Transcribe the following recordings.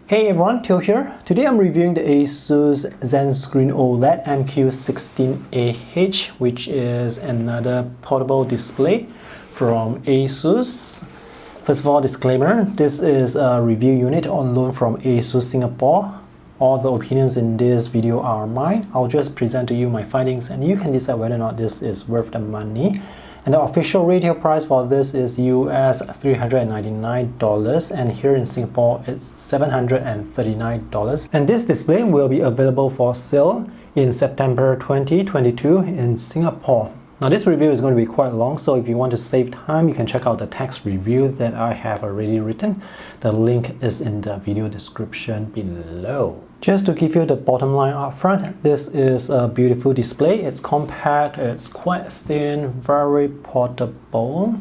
Hey everyone, Theo here. Today I'm reviewing the ASUS ZenScreen OLED MQ16AH, which is another portable display from ASUS. First of all, disclaimer, this is a review unit on loan from ASUS Singapore. All the opinions in this video are mine. I'll just present to you my findings and you can decide whether or not this is worth the money. And the official retail price for this is US $399 and here in Singapore it's $739. And this display will be available for sale in September 2022 in Singapore. Now this review is going to be quite long, so if you want to save time, you can check out the text review that I have already written. The link is in the video description below. Just to give you the bottom line up front, this is a beautiful display. It's compact, it's quite thin, very portable,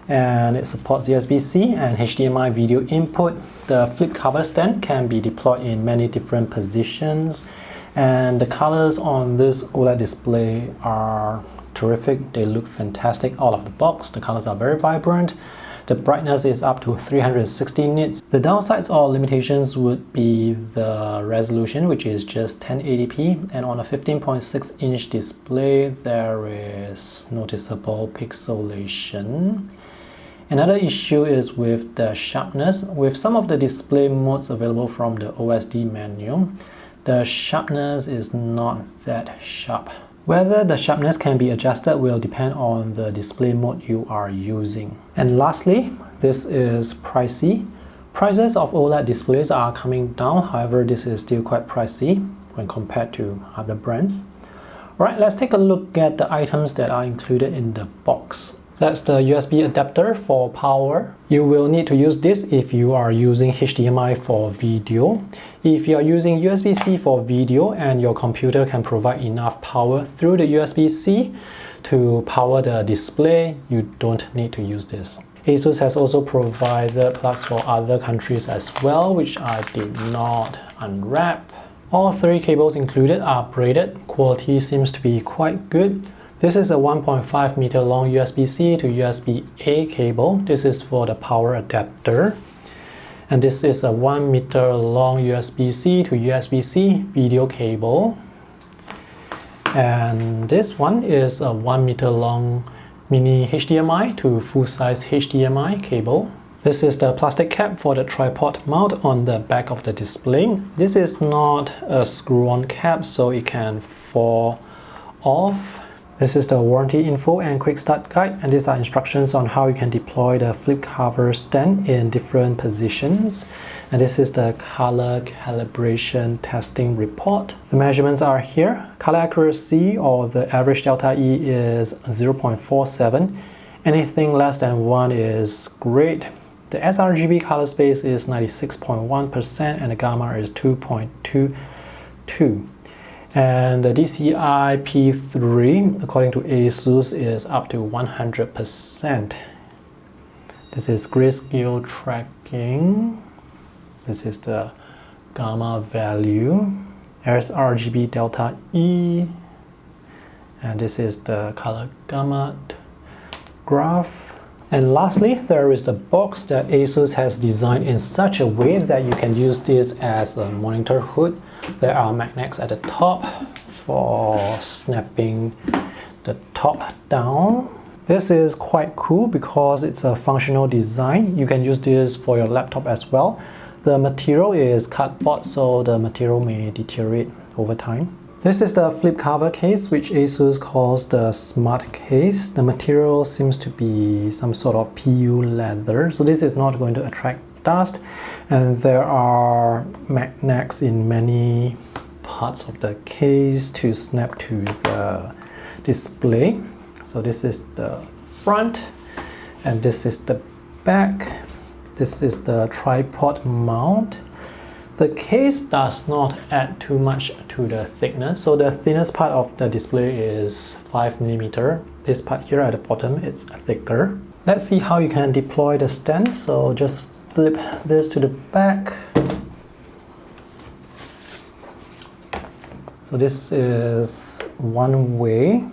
and it supports USB-C and HDMI video input. The flip cover stand can be deployed in many different positions, and the colors on this OLED display are terrific. They look fantastic out of the box. The colors are very vibrant. The brightness is up to 360 nits. The downsides or limitations would be the resolution, which is just 1080p, and on a 15.6-inch display there is noticeable pixelation. Another issue is with the sharpness. With some of the display modes available from the OSD menu, the sharpness is not that sharp. Whether the sharpness can be adjusted will depend on the display mode you are using. And lastly, this is pricey. Prices of OLED displays are coming down, however this is still quite pricey when compared to other brands. Alright, let's take a look at the items that are included in the box. That's the USB adapter for power. You will need to use this if you are using HDMI for video. If you are using USB-C for video and your computer can provide enough power through the USB-C to power the display, you don't need to use this. ASUS has also provided plugs for other countries as well, which I did not unwrap. All three cables included are braided. Quality seems to be quite good. This is a 1.5 meter long USB-C to USB-A cable. This is for the power adapter. And this is a 1 meter long USB-C to USB-C video cable. And this one is a 1 meter long mini HDMI to full-size HDMI cable. This is the plastic cap for the tripod mount on the back of the display. This is not a screw-on cap, so it can fall off. This is the warranty info and quick start guide, and these are instructions on how you can deploy the flip cover stand in different positions. And this is the color calibration testing report. The measurements are here. Color accuracy or the average delta E is 0.47. Anything less than 1 is great. The sRGB color space is 96.1% and the gamma is 2.22. And the DCI P3, according to ASUS, is up to 100%. This is grayscale tracking. This is the gamma value. sRGB delta E. And this is the color gamut graph. And lastly, there is the box that ASUS has designed in such a way that you can use this as a monitor hood. There are magnets at the top for snapping the top down. This is quite cool because it's a functional design. You can use this for your laptop as well. The material is cardboard, so the material may deteriorate over time. This is the flip cover case, which ASUS calls the smart case. The material seems to be some sort of PU leather, so this is not going to attract dust, and there are magnets in many parts of the case to snap to the display. So this is the front and this is the back. This is the tripod mount. The case does not add too much to the thickness, so the thinnest part of the display is 5mm. This part here at the bottom, it's thicker. Let's see how you can deploy the stand. So just flip this to the back. So this is one way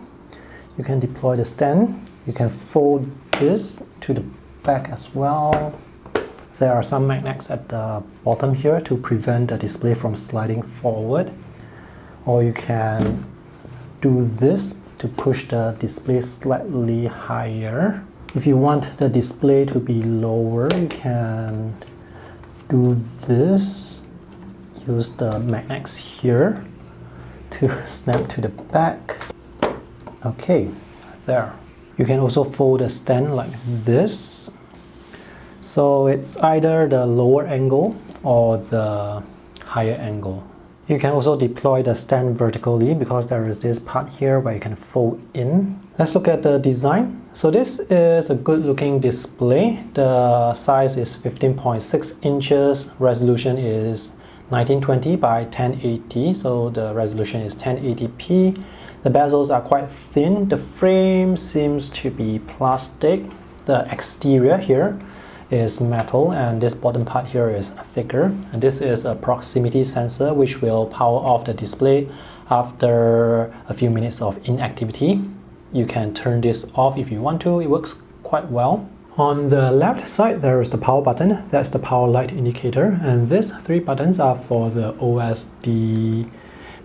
you can deploy the stand. You can fold this to the back as well. There are some magnets at the bottom here to prevent the display from sliding forward. Or you can do this to push the display slightly higher. If you want the display to be lower, you can do this. Use the magnets here to snap to the back. Okay, there. You can also fold the stand like this. So it's either the lower angle or the higher angle. You can also deploy the stand vertically because there is this part here where you can fold in. Let's look at the design. So this is a good looking display. The size is 15.6 inches. Resolution is 1920 by 1080. So the resolution is 1080p. The bezels are quite thin. The frame seems to be plastic. The exterior here is metal, and this bottom part here is thicker. And this is a proximity sensor which will power off the display after a few minutes of inactivity. You can turn this off if you want to. It works quite well. On the left side there is the power button. That's the power light indicator, and these three buttons are for the OSD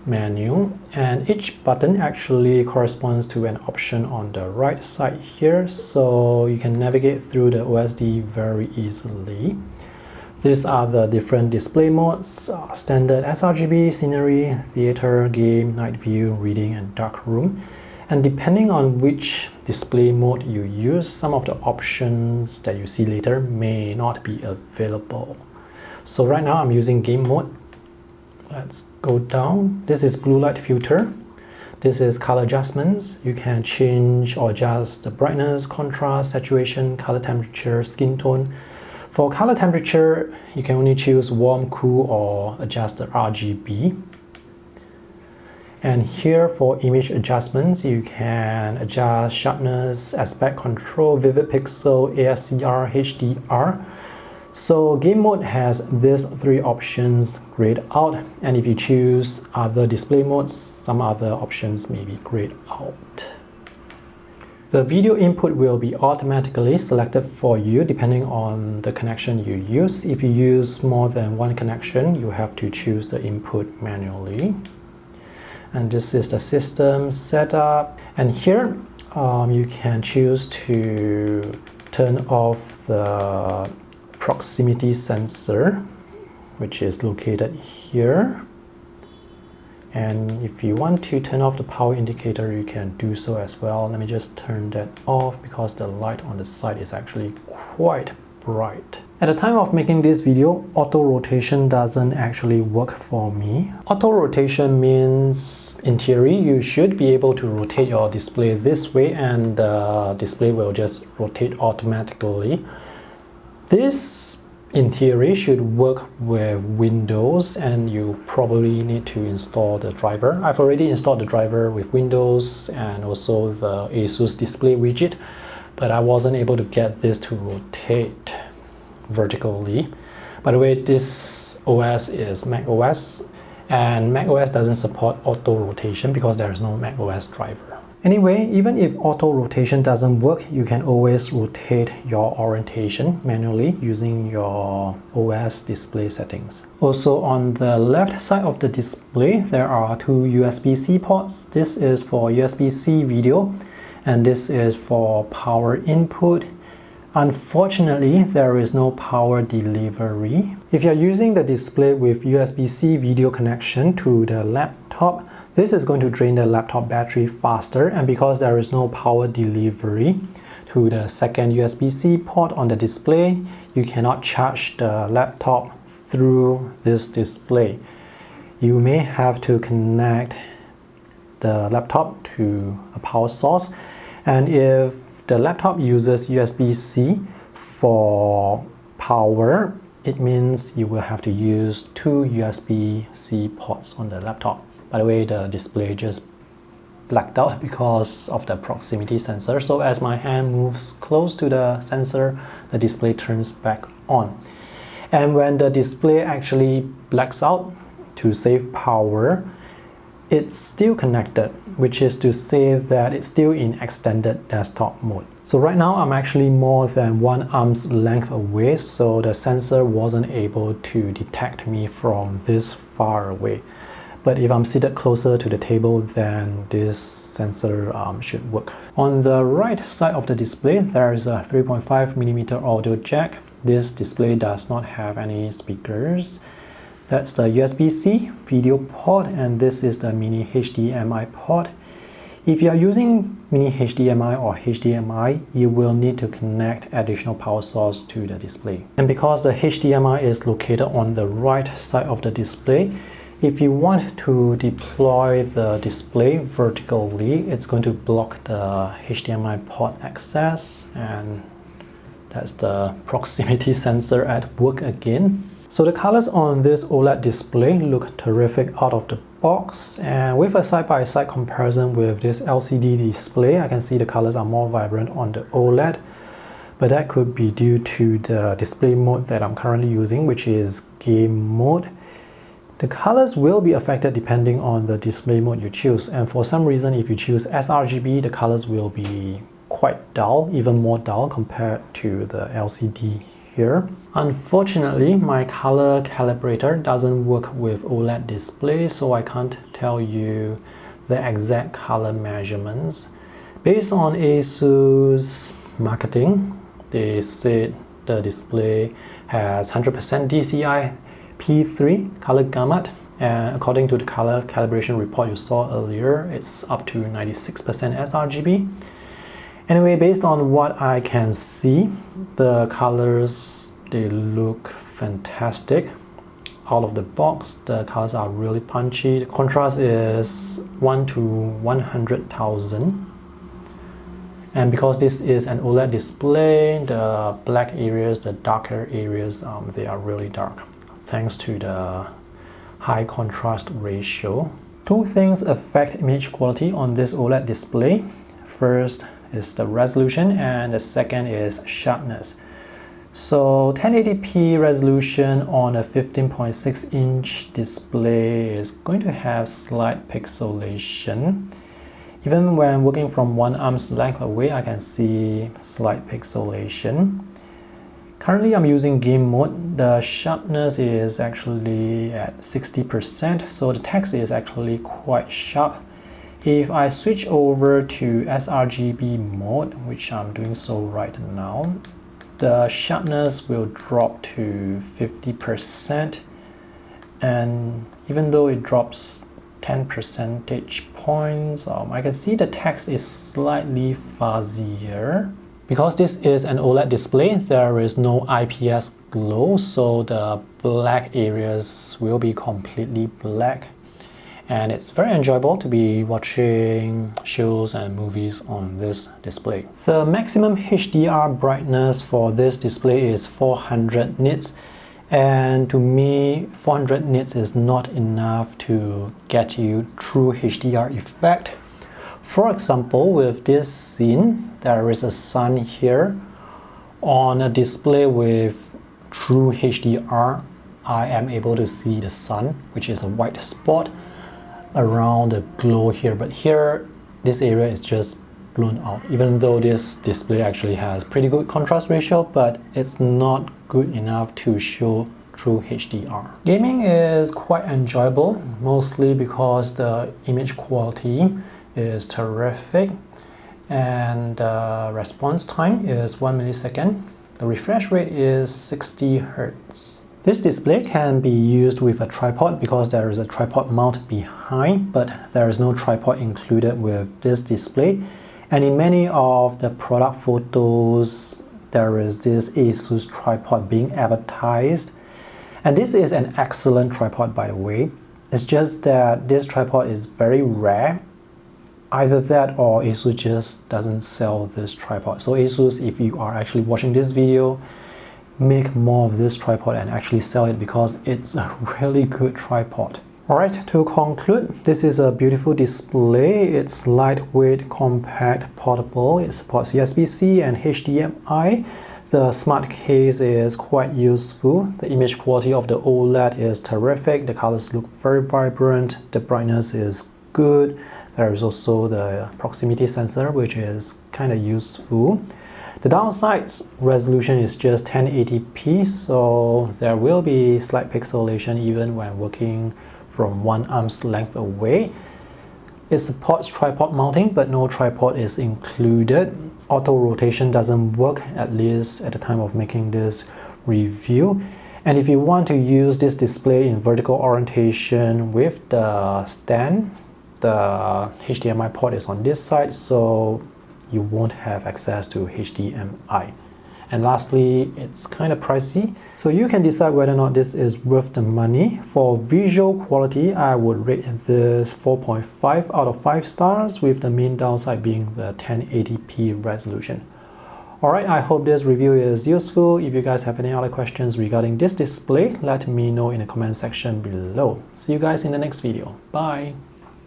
menu, and each button actually corresponds to an option on the right side here, so you can navigate through the OSD very easily. These are the different display modes: standard sRGB, scenery, theater, game, night view, reading, and dark room. And depending on which display mode you use, some of the options that you see later may not be available. So right now I'm using game mode. Let's go down. This is blue light filter. This is color adjustments. You can change or adjust the brightness, contrast, saturation, color temperature, skin tone. For color temperature, you can only choose warm, cool, or adjust the RGB. And here for image adjustments, you can adjust sharpness, aspect control, vivid pixel, ASCR, HDR. So game mode has these three options grayed out, and if you choose other display modes, some other options may be grayed out. The video input will be automatically selected for you depending on the connection you use. If you use more than one connection, you have to choose the input manually. And this is the system setup. And here you can choose to turn off the proximity sensor, which is located here. And if you want to turn off the power indicator, you can do so as well. Let me just turn that off because the light on the side is actually quite bright. At the time of making this video, auto rotation doesn't actually work for me. Auto rotation means, in theory, you should be able to rotate your display this way and the display will just rotate automatically. This, in theory, should work with Windows, and you probably need to install the driver. I've already installed the driver with Windows and also the ASUS display widget, but I wasn't able to get this to rotate vertically. By the way, this OS is Mac OS, and Mac OS doesn't support auto rotation because there is no Mac OS driver. Anyway, even if auto rotation doesn't work, you can always rotate your orientation manually using your OS display settings. Also, on the left side of the display, there are two USB-C ports. This is for USB-C video, and this is for power input. Unfortunately, there is no power delivery. If you're using the display with USB-C video connection to the laptop, this is going to drain the laptop battery faster, and because there is no power delivery to the second USB-C port on the display, you cannot charge the laptop through this display. You may have to connect the laptop to a power source, and if the laptop uses USB-C for power, it means you will have to use two USB-C ports on the laptop. By the way, the display just blacked out because of the proximity sensor. So as my hand moves close to the sensor, the display turns back on. And when the display actually blacks out to save power, it's still connected. which is to say that it's still in extended desktop mode. So right now I'm actually more than 1 arm's length away, so the sensor wasn't able to detect me from this far away. But if I'm seated closer to the table, then this sensor should work. On the right side of the display, there is a 3.5mm audio jack. This display does not have any speakers. That's the USB-C video port, and this is the mini HDMI port. If you are using mini HDMI or HDMI, you will need to connect additional power source to the display. And because the HDMI is located on the right side of the display, if you want to deploy the display vertically, it's going to block the HDMI port access, and that's the proximity sensor at work again. So the colors on this OLED display look terrific out of the box, and with a side-by-side comparison with this LCD display, I can see the colors are more vibrant on the OLED, but that could be due to the display mode that I'm currently using, which is game mode. The colors will be affected depending on the display mode you choose, and for some reason if you choose sRGB, the colors will be quite dull, even more dull compared to the LCD here. Unfortunately, my color calibrator doesn't work with OLED display, so I can't tell you the exact color measurements. Based on ASUS marketing, they said the display has 100% DCI P3 color gamut, and according to the color calibration report you saw earlier, it's up to 96% sRGB. Anyway, based on what I can see, the colors, they look fantastic. Out of the box, the colors are really punchy. The contrast is 1 to 100,000. And because this is an OLED display, the black areas, the darker areas, they are really dark, thanks to the high contrast ratio. Two things affect image quality on this OLED display. First is the resolution, and the second is sharpness. So 1080p resolution on a 15.6-inch display is going to have slight pixelation. Even when working from 1 arm's length away, I can see slight pixelation. Currently I'm using game mode. The sharpness is actually at 60%, so the text is actually quite sharp. If I switch over to sRGB mode, which I'm doing so right now, the sharpness will drop to 50%, and even though it drops 10 percentage points, I can see the text is slightly fuzzier. Because this is an OLED display, there is no IPS glow, so the black areas will be completely black. And it's very enjoyable to be watching shows and movies on this display. The maximum HDR brightness for this display is 400 nits, and to me 400 nits is not enough to get you true HDR effect. For example, with this scene, there is a sun here. On a display with true HDR, I am able to see the sun, which is a white spot around the glow here, but here this area is just blown out. Even though this display actually has pretty good contrast ratio, but it's not good enough to show true HDR. Gaming is quite enjoyable, mostly because the image quality is terrific, and the response time is 1 millisecond. The refresh rate is 60 Hz. This display can be used with a tripod because there is a tripod mount behind, but there is no tripod included with this display. And in many of the product photos, there is this ASUS tripod being advertised. And this is an excellent tripod, by the way. It's just that this tripod is very rare. Either that or ASUS just doesn't sell this tripod. So ASUS, if you are actually watching this video, make more of this tripod and actually sell it because it's a really good tripod. Alright, to conclude, this is a beautiful display. It's lightweight, compact, portable. It supports USB-C and HDMI. The smart case is quite useful. The image quality of the OLED is terrific. The colors look very vibrant. The brightness is good. There is also the proximity sensor, which is kind of useful. The downsides, resolution is just 1080p, so there will be slight pixelation even when working from one arm's length away. It supports tripod mounting, but no tripod is included. Auto rotation doesn't work, at least at the time of making this review. And if you want to use this display in vertical orientation with the stand, the HDMI port is on this side, so you won't have access to HDMI. And lastly, it's kind of pricey, so you can decide whether or not this is worth the money. For visual quality, I would rate this 4.5 out of 5 stars, with the main downside being the 1080p resolution. Alright, I hope this review is useful. If you guys have any other questions regarding this display, let me know in the comment section below. See you guys in the next video. Bye!